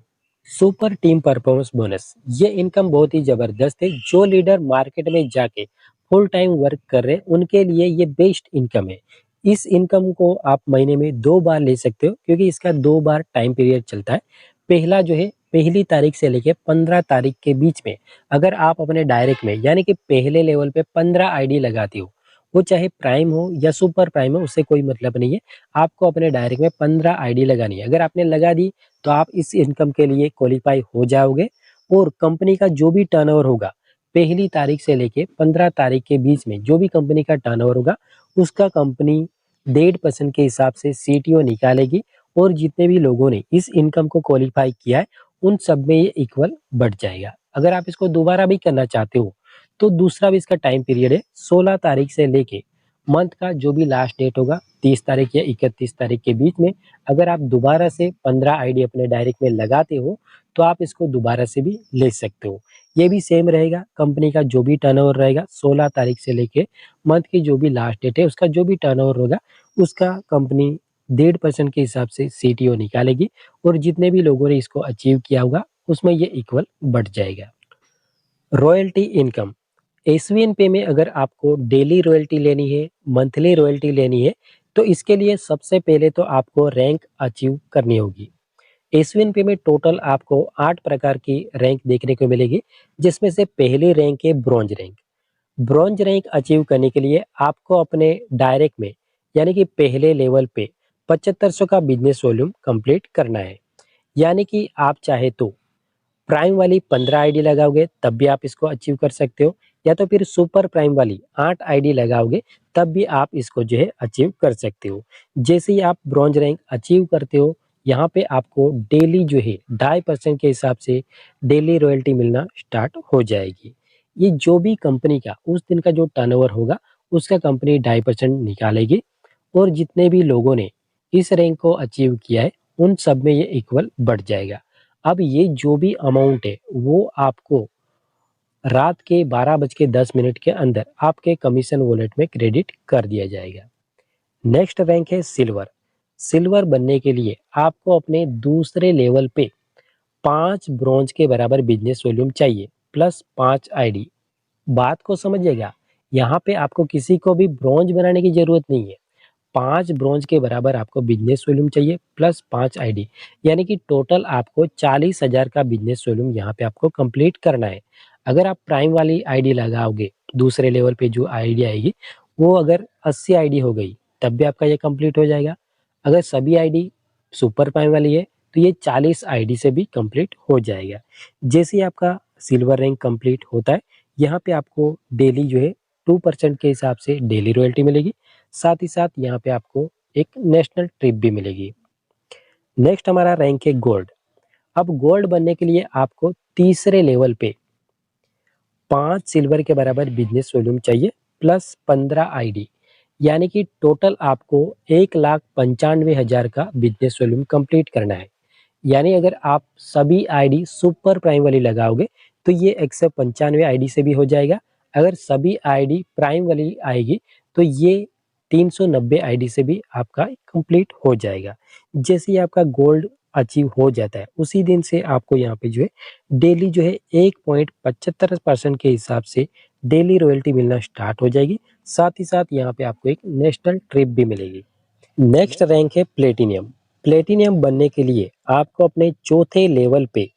Speaker 1: सुपर टीम परफॉर्मेंस बोनस, ये इनकम बहुत ही ज़बरदस्त है। जो लीडर मार्केट में जाके फुल टाइम वर्क कर रहे हैं, उनके लिए ये बेस्ट इनकम है। इस इनकम को आप महीने में 2 बार ले सकते हो क्योंकि इसका 2 बार टाइम पीरियड चलता है। पहला जो है पहली तारीख से लेके 15 तारीख के बीच में अगर आप अपने डायरेक्ट में यानी कि पहले लेवल पे 15 आईडी लगाते हो, वो चाहे प्राइम हो या सुपर प्राइम हो, उससे कोई मतलब नहीं है। आपको अपने डायरेक्ट में 15 आईडी लगानी है। अगर आपने लगा दी तो आप इस इनकम के लिए क्वालीफाई हो जाओगे और कंपनी का जो भी टर्नओवर होगा, पहली तारीख से लेके 15 तारीख के बीच में जो भी कंपनी का टर्नओवर होगा, उसका कंपनी 1.5% के हिसाब से सीटीओ निकालेगी और जितने भी लोगों ने इस इनकम को क्वालीफाई किया है, उन सब में ये इक्वल बढ़ जाएगा। अगर आप इसको दोबारा भी करना चाहते हो, तो दूसरा भी इसका टाइम पीरियड है 16 तारीख से लेके मंथ का जो भी लास्ट डेट होगा 30 तारीख या 31 तारीख के बीच में अगर आप दोबारा से 15 आईडी अपने डायरेक्ट में लगाते हो, तो आप इसको दोबारा से भी ले सकते हो। ये भी सेम रहेगा, कंपनी का जो भी टर्नओवर रहेगा 16 तारीख से लेके मंथ की जो भी लास्ट डेट है, उसका जो भी टर्नओवर होगा, उसका कंपनी 1.5% के हिसाब से सीटीओ निकालेगी और जितने भी लोगों ने इसको अचीव किया होगा, उसमें ये इक्वल बढ़ जाएगा। रॉयल्टी इनकम, एसवीएन पे में अगर आपको डेली रॉयल्टी लेनी है, मंथली रॉयल्टी लेनी है, तो इसके लिए सबसे पहले तो आपको रैंक अचीव करनी होगी। एसवीएन पे में टोटल आपको 8 प्रकार की रैंक देखने को मिलेगी, जिसमें से पहली रैंक है bronze rank. Bronze rank achieve करने के लिए आपको अपने डायरेक्ट में यानी कि पहले लेवल पे 7500 का बिजनेस वॉल्यूम कंप्लीट करना है। यानी कि आप चाहे तो प्राइम वाली 15 आईडी लगाओगे तब भी आप इसको अचीव कर सकते हो, या तो फिर सुपर प्राइम वाली 8 आईडी लगाओगे तब भी आप इसको जो है अचीव कर सकते हो। जैसे ही आप ब्रॉन्ज रैंक अचीव करते हो, यहाँ पे आपको डेली जो है 2.5% के हिसाब से डेली रॉयल्टी मिलना स्टार्ट हो जाएगी। ये जो भी कंपनी का उस दिन का जो टर्नओवर होगा उसका कंपनी 2.5% निकालेगी, और जितने भी लोगों ने इस रैंक को अचीव किया है उन सब में ये इक्वल बढ़ जाएगा। अब ये जो भी अमाउंट है वो आपको रात के 12:10 के अंदर आपके कमीशन वॉलेट में क्रेडिट कर दिया जाएगा। नेक्स्ट रैंक है सिल्वर। सिल्वर बनने के लिए आपको अपने दूसरे लेवल पे 5 ब्रॉन्ज के बराबर बिजनेस वॉल्यूम चाहिए प्लस 5 आईडी। बात को समझिएगा, यहाँ पे आपको किसी को भी ब्रॉन्ज बनाने की जरूरत नहीं है। 5 ब्रॉन्ज के बराबर आपको बिजनेस वॉल्यूम चाहिए प्लस 5 आईडी, यानी कि टोटल आपको 40,000 का बिजनेस वॉल्यूम यहाँ पे आपको कंप्लीट करना है। अगर आप प्राइम वाली आईडी लगाओगे, दूसरे लेवल पे जो आईडी आएगी वो अगर 80 आईडी हो गई तब भी आपका ये कंप्लीट हो जाएगा। अगर सभी आईडी सुपर प्राइम वाली है तो ये 40 आईडी से भी कंप्लीट हो जाएगा। जैसे ही आपका सिल्वर रैंक कंप्लीट होता है, यहाँ पे आपको डेली जो है 2% के हिसाब से डेली रॉयल्टी मिलेगी। साथ ही साथ यहाँ पे आपको एक नेशनल ट्रिप भी मिलेगी। नेक्स्ट हमारा रैंक है गोल्ड। अब गोल्ड बनने के लिए आपको तीसरे लेवल पे 5 सिल्वर के बराबर बिजनेस वॉल्यूम चाहिए प्लस 15 आईडी, यानी कि टोटल आपको 1,95,000 का बिजनेस वॉल्यूम कंप्लीट करना है। यानी अगर आप सभी आईडी सुपर प्राइम वाली लगाओगे तो ये 195 आईडी से भी हो जाएगा। अगर सभी आईडी प्राइम वाली आएगी तो ये 390 आईडी से भी आपका कंप्लीट हो जाएगा। जैसे ही आपका गोल्ड अचीव हो जाता है उसी दिन से आपको यहाँ पे जो है डेली जो है 1.75% के हिसाब से डेली रॉयल्टी मिलना स्टार्ट हो जाएगी। साथ ही साथ यहाँ पे आपको एक नेशनल ट्रिप भी मिलेगी। नेक्स्ट रैंक है प्लेटिनियम। प्लेटिनियम बनने के लिए आपको अपने चौथे लेवल पे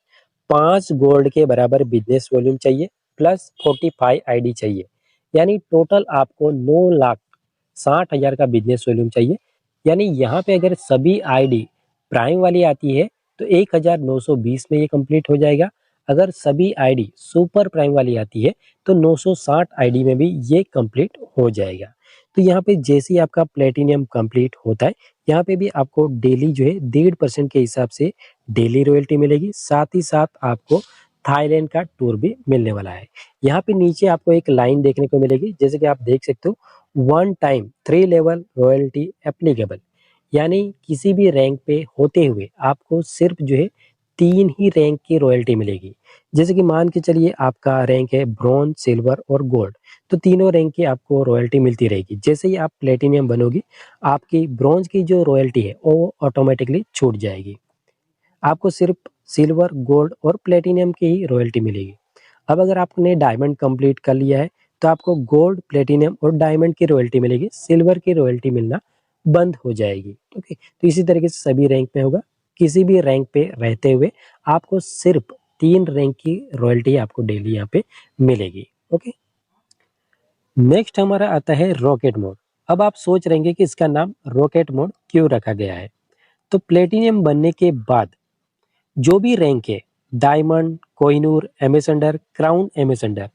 Speaker 1: 5 गोल्ड के बराबर बिजनेस वॉल्यूम चाहिए प्लस 45 आईडी चाहिए, यानी टोटल आपको 9,60,000 का बिजनेस वॉल्यूम चाहिए। यानी यहाँ पे अगर सभी आईडी प्राइम वाली आती है तो 1,920 में ये कंप्लीट हो जाएगा। अगर सभी आईडी सुपर प्राइम वाली आती है तो 960 आईडी में भी ये कंप्लीट हो जाएगा। तो यहाँ पे जैसे ही आपका प्लेटिनियम कंप्लीट होता है, यहाँ पे भी आपको डेली जो है 1.5% के हिसाब से डेली रॉयल्टी मिलेगी। साथ ही साथ आपको थाईलैंड का टूर भी मिलने वाला है। यहाँ पे नीचे आपको एक लाइन देखने को मिलेगी, जैसे कि आप देख सकते हो, 1 टाइम 3 लेवल रॉयल्टी एप्लीकेबल, यानी किसी भी रैंक पे होते हुए आपको सिर्फ जो है 3 ही रैंक की रॉयल्टी मिलेगी। जैसे कि मान के चलिए आपका रैंक है ब्रॉन्ज, सिल्वर और गोल्ड, तो तीनों रैंक की आपको रॉयल्टी मिलती रहेगी। जैसे ही आप प्लेटिनियम बनोगी, आपकी ब्रॉन्ज की जो रॉयल्टी है वो ऑटोमेटिकली छूट जाएगी। आपको सिर्फ सिल्वर, गोल्ड और प्लेटिनियम की ही रॉयल्टी मिलेगी। अब अगर आपने डायमंड कंप्लीट कर लिया है तो आपको गोल्ड, प्लेटिनियम और डायमंड की रॉयल्टी मिलेगी, सिल्वर की रॉयल्टी मिलना बंद हो जाएगी। ओके, तो इसी तरीके से सभी रैंक में होगा। किसी भी रैंक पे रहते हुए आपको सिर्फ 3 रैंक की रॉयल्टी आपको डेली यहाँ पे मिलेगी। ओके, नेक्स्ट हमारा आता है रॉकेट मोड। अब आप सोच रहेंगे कि इसका नाम रॉकेट मोड क्यों रखा गया है। तो प्लेटिनियम बनने के बाद जो भी रैंक है, डायमंड, कोहिनूर, एमेसेंडर, क्राउन एमेसेंडर,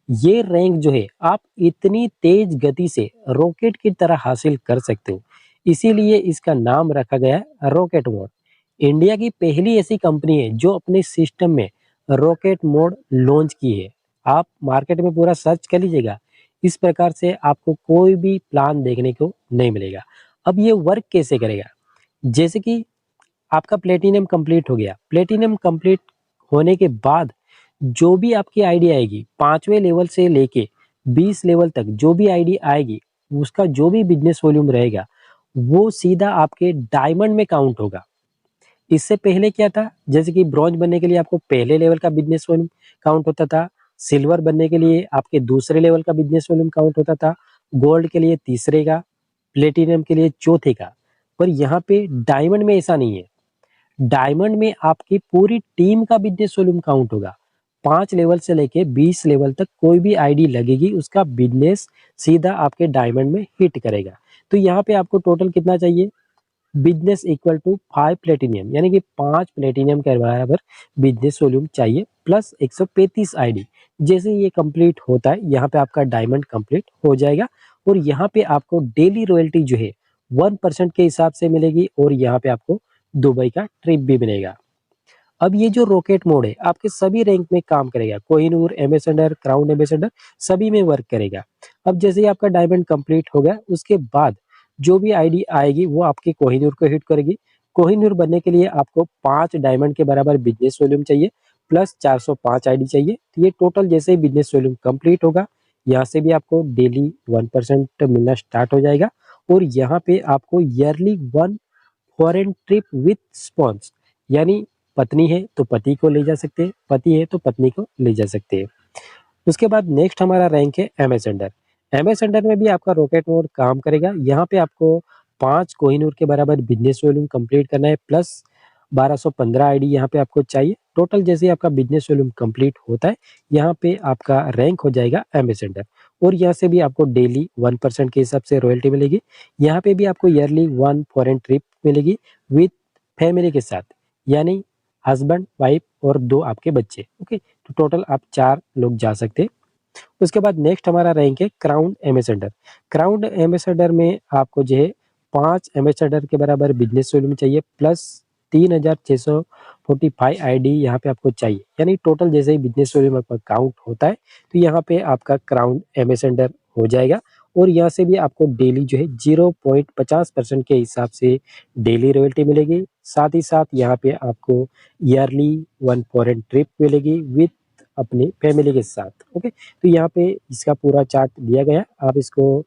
Speaker 1: ये रैंक जो है आप इतनी तेज गति से रॉकेट की तरह हासिल कर सकते हो, इसीलिए इसका नाम रखा गया है रॉकेट मोड। इंडिया की पहली ऐसी कंपनी है जो अपने सिस्टम में रॉकेट मोड लॉन्च की है। आप मार्केट में पूरा सर्च कर लीजिएगा, इस प्रकार से आपको कोई भी प्लान देखने को नहीं मिलेगा। अब ये वर्क कैसे करेगा, जैसे कि आपका प्लेटिनियम कंप्लीट हो गया। प्लेटिनियम कंप्लीट होने के बाद जो भी आपकी आईडी आएगी 5वें लेवल से लेके 20 लेवल तक जो भी आईडी आएगी, उसका जो भी बिजनेस वॉल्यूम रहेगा वो सीधा आपके डायमंड में काउंट होगा। इससे पहले क्या था, जैसे कि ब्रॉन्ज बनने के लिए आपको पहले लेवल का बिजनेस वॉल्यूम काउंट होता था, सिल्वर बनने के लिए आपके दूसरे लेवल का बिजनेस वॉल्यूम काउंट होता था, गोल्ड के लिए तीसरे का, प्लेटिनियम के लिए चौथे का। पर यहाँ पे डायमंड में ऐसा नहीं है। डायमंड में आपकी पूरी टीम का बिजनेस वॉल्यूम काउंट होगा। 5 लेवल से लेके 20 लेवल तक कोई भी आईडी लगेगी, उसका बिजनेस सीधा आपके डायमंड में हिट करेगा। तो यहाँ पे आपको टोटल कितना चाहिए, बिजनेस इक्वल टू 5 प्लेटिनियम, यानी कि 5 प्लेटिनियम के बराबर बिजनेस वॉल्यूम चाहिए प्लस 135 आईडी। जैसे ये कंप्लीट होता है, यहाँ पे आपका डायमंड कंप्लीट हो जाएगा और यहाँ पे आपको डेली रॉयल्टी जो है 1% के हिसाब से मिलेगी और यहाँ पे आपको दुबई का ट्रिप भी मिलेगा। अब ये जो रॉकेट मोड है आपके सभी रैंक में काम करेगा, कोहिनूर, एम्बेसडर, क्राउन एम्बेसडर सभी में वर्क करेगा। अब जैसे ही आपका डायमंड कंप्लीट हो गया उसके बाद जो भी आईडी आएगी वो आपके कोहिनूर को हिट करेगी। कोहिनूर बनने के लिए आपको 5 डायमंड के बराबर बिजनेस वॉल्यूम चाहिए प्लस 405 आईडी चाहिए। तो ये टोटल जैसे ही बिजनेस वॉल्यूम कंप्लीट होगा यहाँ से भी आपको डेली 1% मिलना स्टार्ट हो जाएगा और यहाँ पे आपको yearly 1 foreign trip with spawns, यानी पत्नी है तो पति को ले जा सकते हैं, पति है तो पत्नी को ले जा सकते हैं। उसके बाद नेक्स्ट हमारा रैंक है एम्बेसडर। एम्बेसडर में भी आपका रॉकेट मोड काम करेगा। यहाँ पे आपको 5 कोहिनूर के बराबर बिजनेस वॉल्यूम कंप्लीट करना है प्लस 1215 आईडी यहाँ पे आपको चाहिए। टोटल जैसे ही आपका बिजनेस वॉल्यूम कंप्लीट होता है यहाँ पे आपका रैंक हो जाएगा एम्बेसडर और यहाँ से भी आपको डेली 1% के हिसाब से रॉयल्टी मिलेगी। यहाँ पे भी आपको ईयरली 1 फॉरेन ट्रिप मिलेगी विथ फैमिली के साथ, यानी हस्बैंड, वाइफ और 2 आपके बच्चे। ओके, तो टोटल आप 4 लोग जा सकते हैं। उसके बाद नेक्स्ट हमारा रैंक है क्राउन एम्बेसडर। क्राउन एम्बेसडर में आपको जो है 5 एम्बेसडर के बराबर बिजनेस वॉल्यूम चाहिए प्लस 3645 आईडी यहाँ पे आपको चाहिए, यानी टोटल जैसे ही बिजनेस वॉल्यूम आपका काउंट होता है तो यहाँ पे आपका क्राउन एम्बेसडर हो जाएगा और यहाँ से भी आपको डेली जो है 0.50% के हिसाब से डेली रॉयल्टी मिलेगी। साथ ही साथ यहाँ पे आपको ईयरली 1 फॉरेन ट्रिप मिलेगी विथ अपनी फैमिली के साथ। ओके, तो यहाँ पे इसका पूरा चार्ट दिया गया है, आप इसको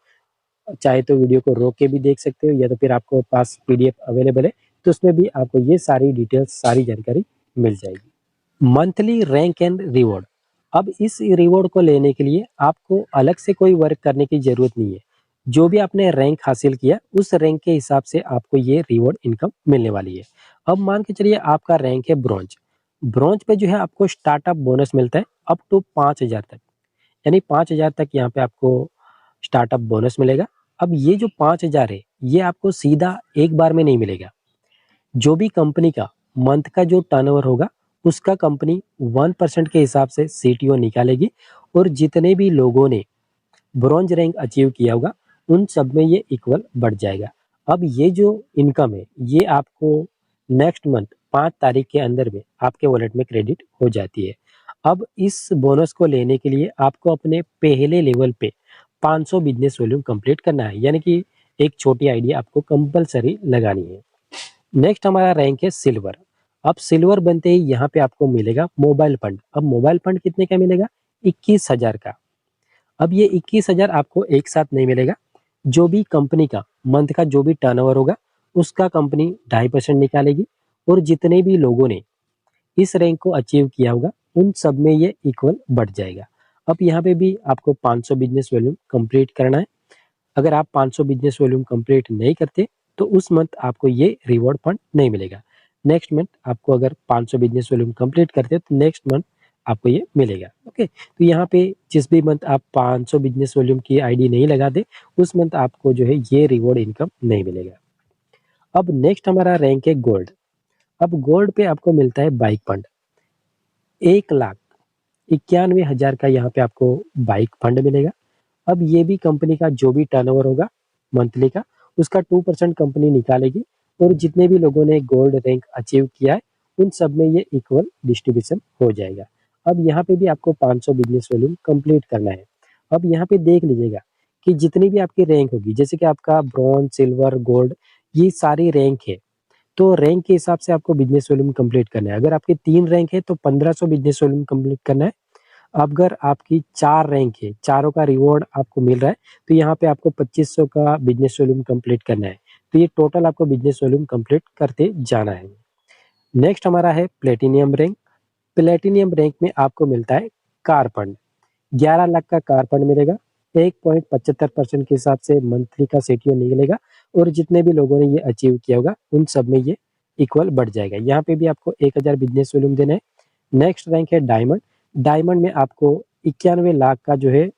Speaker 1: चाहे तो वीडियो को रोक के भी देख सकते हो या तो फिर आपको पास पीडीएफ अवेलेबल है तो उसमें भी आपको ये सारी डिटेल्स, सारी जानकारी मिल जाएगी। Monthly rank and reward. अब इस रिवॉर्ड को लेने के लिए आपको अलग से कोई वर्क करने की जरूरत नहीं है। जो भी आपने रैंक हासिल किया उस रैंक के हिसाब से आपको ये रिवॉर्ड इनकम मिलने वाली है। अब मान के चलिए आपका रैंक है ब्रॉन्ज। ब्रॉन्ज पे जो है आपको स्टार्टअप बोनस मिलता है अप टू 5000 तक, यानी 5000 तक यहाँ पे आपको स्टार्टअप बोनस मिलेगा। अब ये जो 5000 है ये आपको सीधा एक बार में नहीं मिलेगा। जो भी कंपनी का मंथ का जो टर्नओवर होगा उसका कंपनी 1% के हिसाब से सीटीओ निकालेगी और जितने भी लोगों ने ब्रॉन्ज रैंक अचीव किया होगा उन सब में ये इक्वल बढ़ जाएगा। अब ये जो इनकम है ये आपको नेक्स्ट मंथ 5 तारीख के अंदर में आपके वॉलेट में क्रेडिट हो जाती है। अब इस बोनस को लेने के लिए आपको अपने पहले लेवल पे 500 बिजनेस वॉल्यूम कंप्लीट करना है, यानी कि एक छोटी आइडिया आपको कंपलसरी लगानी है। नेक्स्ट हमारा रैंक है सिल्वर। अब सिल्वर बनते ही यहाँ पे आपको मिलेगा मोबाइल फंड। अब मोबाइल फंड कितने का मिलेगा? 21,000 का। अब ये 21,000 आपको एक साथ नहीं मिलेगा। जो भी कंपनी का मंथ का जो भी टर्नओवर होगा उसका कंपनी 2.5% निकालेगी और जितने भी लोगों ने इस रैंक को अचीव किया होगा उन सब में ये इक्वल बढ़ जाएगा। अब यहाँ पे भी आपको 500 बिजनेस वॉल्यूम कंप्लीट करना है। अगर आप 500 बिजनेस वॉल्यूम कंप्लीट नहीं करते तो उस मंथ आपको ये रिवॉर्ड फंड नहीं मिलेगा। नेक्स्ट मंथ आपको अगर 500 बिजनेस वॉल्यूम कंप्लीट करते तो नेक्स्ट मंथ आपको ये मिलेगा। ओके, तो यहाँ पे जिस भी मंथ आप 500 बिजनेस वॉल्यूम की आईडी नहीं लगाते उस मंथ आपको जो है ये रिवॉर्ड इनकम नहीं मिलेगा। अब नेक्स्ट हमारा रैंक है गोल्ड। अब गोल्ड पे आपको मिलता है बाइक फंड। 1,91,000 का यहाँ पे आपको बाइक फंड मिलेगा। अब ये भी कंपनी का जो भी टर्नओवर होगा मंथली का उसका 2% कंपनी निकालेगी और जितने भी लोगों ने गोल्ड रैंक अचीव किया है उन सब में ये इक्वल डिस्ट्रीब्यूशन हो जाएगा। अब यहाँ पे भी आपको 500 बिजनेस वॉल्यूम कंप्लीट करना है। अब यहाँ पे देख लीजिएगा कि जितनी भी आपकी रैंक होगी, जैसे कि आपका ब्रॉन्ज, सिल्वर, गोल्ड, ये सारी रैंक है तो रैंक के हिसाब से आपको बिजनेस वॉल्यूम कंप्लीट करना है। अगर आपकी 3 रैंक है तो 1500 बिजनेस वॉल्यूम कंप्लीट करना है। अगर आपकी 4 रैंक है, चारों का रिवॉर्ड आपको मिल रहा है तो यहाँ पे आपको 2500 का बिजनेस वॉल्यूम कंप्लीट करना है। तो ये टोटल आपको बिजनेस वॉल्यूम कंप्लीट करते जाना है। नेक्स्ट हमारा है प्लेटिनियम रैंक। प्लेटिनियम रैंक में आपको मिलता है कार फंड। 11 लाख का कार फंड मिलेगा। 1.75% के हिसाब से मंथली का सीटीओ निकलेगा और जितने भी लोगों ने ये अचीव किया होगा उन सब में ये इक्वल बढ़ जाएगा। यहाँ पे भी आपको 1000 बिजनेस वॉल्यूम देना है। नेक्स्ट रैंक है डायमंड। डायमंड में आपको 91 लाख का जो है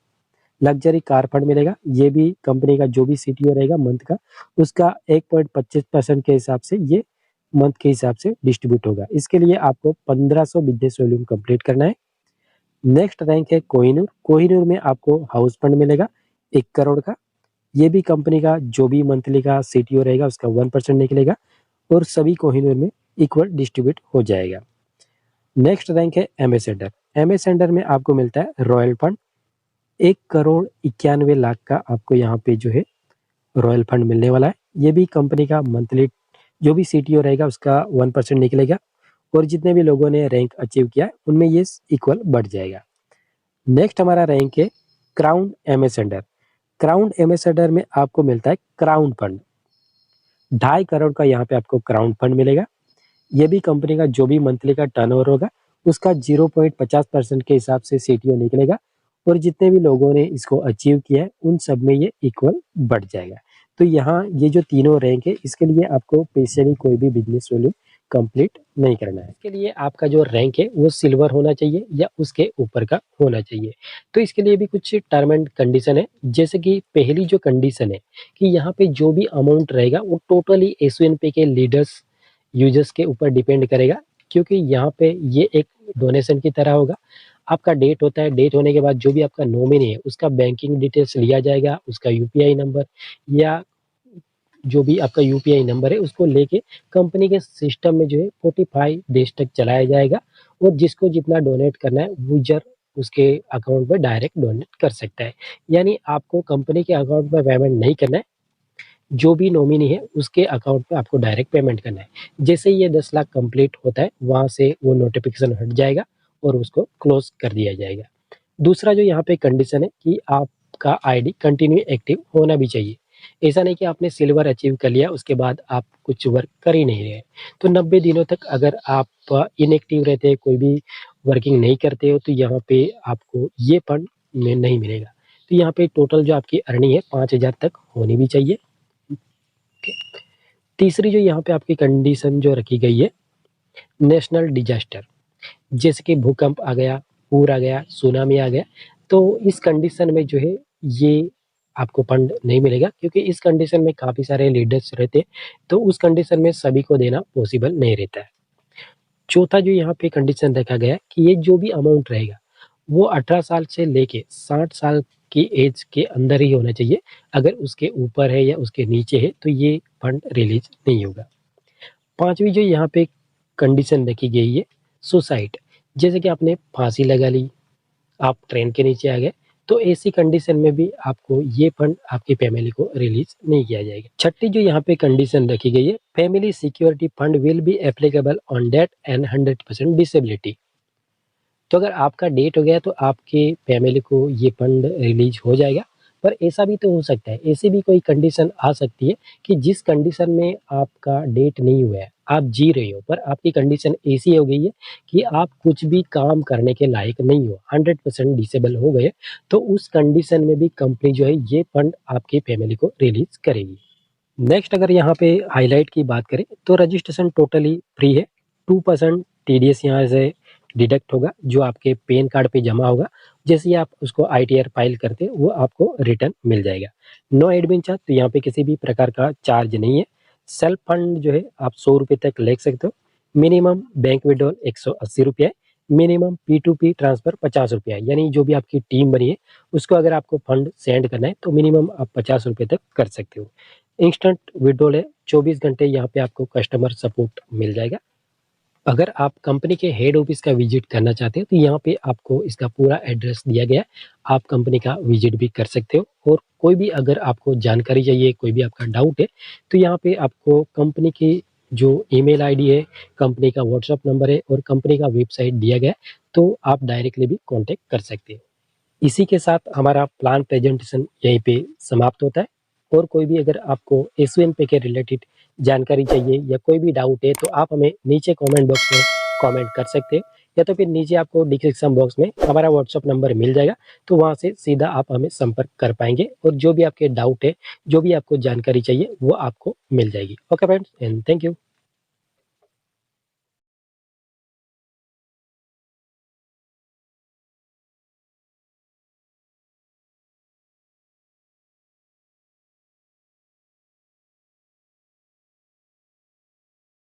Speaker 1: लग्जरी कार फंड मिलेगा, ये भी कंपनी का जो भी सीटीओ रहेगा मंथ का, उसका 1.25% के हिसाब से ये मंथ के हिसाब से डिस्ट्रीब्यूट होगा। इसके लिए आपको 1500 बिजनेस वॉल्यूम कंप्लीट करना है। नेक्स्ट रैंक है कोहिनूर। कोहिनूर में आपको हाउस फंड मिलेगा 1 करोड़ का। ये भी कंपनी का जो भी मंथली का सीटीओ रहेगा उसका 1% निकलेगा और सभी कोहिनूर में इक्वल डिस्ट्रीब्यूट हो जाएगा। नेक्स्ट रैंक है एमएस सेंटर। एमएस सेंटर में आपको मिलता है रॉयल फंड 1,91,00,000 का आपको यहाँ पे जो है रॉयल फंड मिलने वाला है। ये भी कंपनी का मंथली जो भी सीटीओ रहेगा उसका 1% निकलेगा और जितने भी लोगों ने रैंक अचीव किया है उनमें ये इक्वल बढ़ जाएगा। नेक्स्ट हमारा रैंक है crown MS centre. Crown MS centre में आपको मिलता है क्राउन फंड 2.5 करोड़ का यहाँ पे आपको क्राउन फंड मिलेगा। ये भी कंपनी का जो भी मंथली का टर्नओवर होगा उसका 0.50% के हिसाब से सीटीओ निकलेगा और जितने भी लोगों ने इसको अचीव किया है उन सब में ये इक्वल बढ़ जाएगा। तो यहाँ ये जो तीनों रैंक है इसके लिए आपको स्पेशली कोई भी बिजनेस वॉल्यूम कंप्लीट नहीं करना है। इसके लिए आपका जो रैंक है वो सिल्वर होना चाहिए या उसके ऊपर का होना चाहिए। तो इसके लिए भी कुछ टर्म एंड कंडीशन है, जैसे कि पहली जो कंडीशन है कि यहाँ पे जो भी अमाउंट रहेगा वो टोटली एसयूएनपी के लीडर्स यूजर्स के ऊपर डिपेंड करेगा, क्योंकि यहाँ पे ये एक डोनेशन की तरह होगा। आपका डेट होता है, डेट होने के बाद जो भी आपका नॉमिनी है उसका बैंकिंग डिटेल्स लिया जाएगा, उसका यूपीआई नंबर या जो भी आपका यूपीआई नंबर है उसको लेके कंपनी के सिस्टम में जो है 45 डेज तक चलाया जाएगा और जिसको जितना डोनेट करना है यूजर उसके अकाउंट में डायरेक्ट डोनेट कर सकता है। यानी आपको कंपनी के अकाउंट में पेमेंट नहीं करना है, जो भी नॉमिनी है उसके अकाउंट पे आपको डायरेक्ट पेमेंट करना है। जैसे ही ये 10 लाख कंप्लीट होता है वहाँ से वो नोटिफिकेशन हट जाएगा और उसको क्लोज कर दिया जाएगा। दूसरा जो यहाँ पे कंडीशन है कि आपका आईडी कंटिन्यू एक्टिव होना भी चाहिए। ऐसा नहीं कि आपने सिल्वर अचीव कर लिया उसके बाद आप कुछ वर्क कर ही नहीं रहे। तो 90 दिनों तक अगर आप इनएक्टिव रहते हैं, कोई भी वर्किंग नहीं करते हो, तो यहाँ पे आपको ये फंड में नहीं मिलेगा। तो यहाँ पे टोटल जो आपकी अर्निंग है 5,000 तक होनी भी चाहिए। तीसरी जो यहाँ पे आपकी कंडीशन जो रखी गई है नेशनल डिजास्टर, जैसे कि भूकंप आ गया, पूर आ गया, सुनामी आ गया, तो इस कंडीशन में जो है ये आपको फंड नहीं मिलेगा, क्योंकि इस कंडीशन में काफ़ी सारे लीडर्स रहते हैं, तो उस कंडीशन में सभी को देना पॉसिबल नहीं रहता है। चौथा जो यहाँ पे कंडीशन रखा गया है कि ये जो भी अमाउंट रहेगा वो 18 साल से लेके 60 साल की एज के अंदर ही होना चाहिए। अगर उसके ऊपर है या उसके नीचे है तो ये फंड रिलीज नहीं होगा। पांचवी जो यहाँ पे कंडीशन रखी गई है सुसाइड, जैसे कि आपने फांसी लगा ली, आप ट्रेन के नीचे आ गए, तो ऐसी कंडीशन में भी आपको ये फंड आपकी फैमिली को रिलीज नहीं किया जाएगा। छठी जो यहाँ पे कंडीशन रखी गई है family security fund will be applicable on death and 100% disability. तो अगर आपका डेट हो गया तो आपके फैमिली को ये फंड रिलीज हो जाएगा। पर ऐसा भी तो हो सकता है, ऐसी भी कोई कंडीशन आ सकती है कि जिस कंडीशन में आपका डेट नहीं हुआ है, आप जी रहे हो, पर आपकी कंडीशन ऐसी हो गई है कि आप कुछ भी काम करने के लायक नहीं हो, 100% डिसेबल हो गए, तो उस कंडीशन में भी कंपनी जो है ये फंड आपकी फैमिली को रिलीज करेगी। नेक्स्ट अगर यहाँ पे हाईलाइट की बात करें तो रजिस्ट्रेशन टोटली फ्री है। 2% टीडीएस यहाँ से डिडक्ट होगा जो आपके पैन कार्ड पे जमा होगा। जैसे ही आप उसको आईटीआर फाइल करते हैं वो आपको रिटर्न मिल जाएगा। नो एडमिन चार्ज, तो यहाँ पे किसी भी प्रकार का चार्ज नहीं है। सेल्फ फंड जो है आप 100 रुपये तक ले सकते हो। मिनिमम बैंक विड्रॉल 180 रुपये है। मिनिमम P2P ट्रांसफर 50 रुपया है, यानी जो भी आपकी टीम बनी है उसको अगर आपको फंड सेंड करना है तो मिनिमम आप 50 रुपये तक कर सकते हो। इंस्टेंट विड्रॉल है, 24 घंटे यहाँ पे आपको कस्टमर सपोर्ट मिल जाएगा। अगर आप कंपनी के हेड ऑफिस का विजिट करना चाहते हो तो यहाँ पे आपको इसका पूरा एड्रेस दिया गया है, आप कंपनी का विजिट भी कर सकते हो। और कोई भी अगर आपको जानकारी चाहिए, कोई भी आपका डाउट है, तो यहाँ पे आपको कंपनी की जो ईमेल आईडी है, कंपनी का व्हाट्सएप नंबर है और कंपनी का वेबसाइट दिया गया है, तो आप डायरेक्टली भी कॉन्टेक्ट कर सकते हो। इसी के साथ हमारा प्लान प्रेजेंटेशन यहीं पे समाप्त होता है। और कोई भी अगर आपको एसयूएनपी के रिलेटेड जानकारी चाहिए या कोई भी डाउट है तो आप हमें नीचे कमेंट बॉक्स में कमेंट कर सकते हैं, या तो फिर नीचे आपको डिस्क्रिप्शन बॉक्स में हमारा व्हाट्सअप नंबर मिल जाएगा, तो वहाँ से सीधा आप हमें संपर्क कर पाएंगे और जो भी आपके डाउट है, जो भी आपको जानकारी चाहिए वो आपको मिल जाएगी। Okay friends, and thank you.